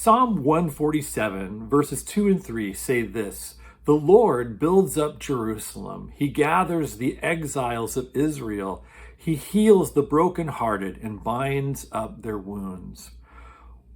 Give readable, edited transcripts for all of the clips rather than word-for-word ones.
Psalm 147, verses 2 and 3 say this: "The Lord builds up Jerusalem. He gathers the exiles of Israel. He heals the brokenhearted and binds up their wounds."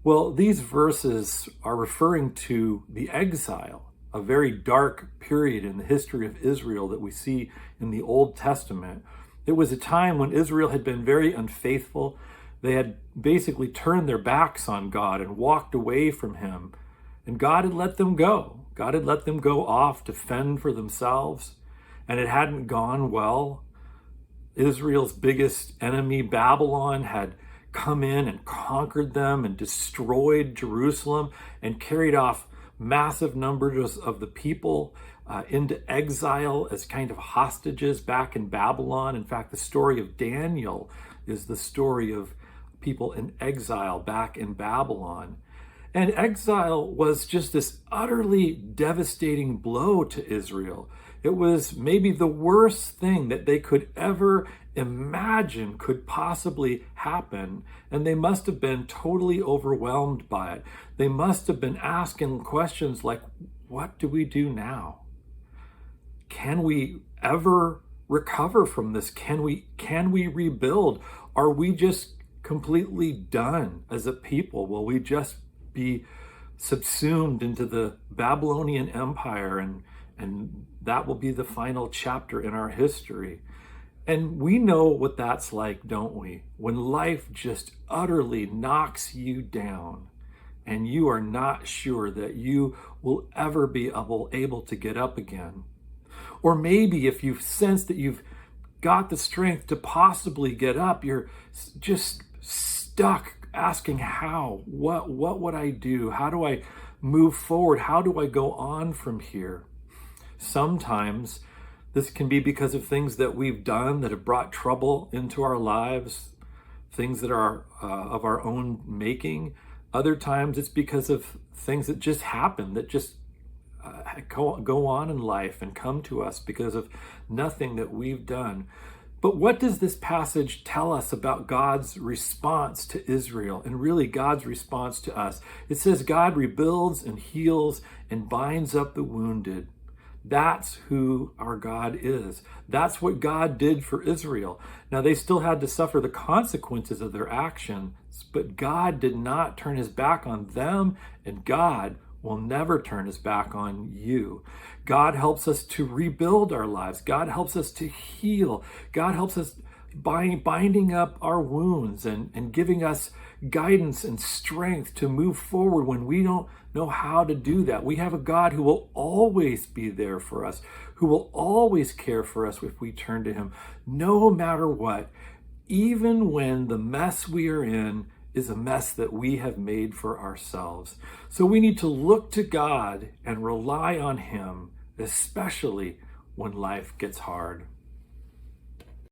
Well, these verses are referring to the exile, a very dark period in the history of Israel that we see in the Old Testament. It was a time when Israel had been very unfaithful. They had basically turned their backs on God and walked away from him. And God had let them go. God had let them go off to fend for themselves. And it hadn't gone well. Israel's biggest enemy, Babylon, had come in and conquered them and destroyed Jerusalem and carried off massive numbers of the people into exile as kind of hostages back in Babylon. In fact, the story of Daniel is the story of people in exile back in Babylon. And exile was just this utterly devastating blow to Israel. It was maybe the worst thing that they could ever imagine could possibly happen. And they must have been totally overwhelmed by it. They must have been asking questions like, what do we do now? Can we ever recover from this? Can we rebuild? Are we just completely done as a people? Will we just be subsumed into the Babylonian Empire and that will be the final chapter in our history? And we know what that's like, don't we? When life just utterly knocks you down and you are not sure that you will ever be able to get up again. Or maybe if you've sensed that you've got the strength to possibly get up, you're just stuck asking how, what would I do? How do I move forward? How do I go on from here? Sometimes this can be because of things that we've done that have brought trouble into our lives, things that are of our own making. Other times it's because of things that just happen, that just go on in life and come to us because of nothing that we've done. But what does this passage tell us about God's response to Israel and really God's response to us? It says God rebuilds and heals and binds up the wounded. That's who our God is. That's what God did for Israel. Now, they still had to suffer the consequences of their actions, but God did not turn his back on them, and God will never turn his back on you. God helps us to rebuild our lives. God helps us to heal. God helps us by binding up our wounds and giving us guidance and strength to move forward when we don't know how to do that. We have a God who will always be there for us, who will always care for us if we turn to him, no matter what, even when the mess we are in is a mess that we have made for ourselves. So we need to look to God and rely on him, especially when life gets hard.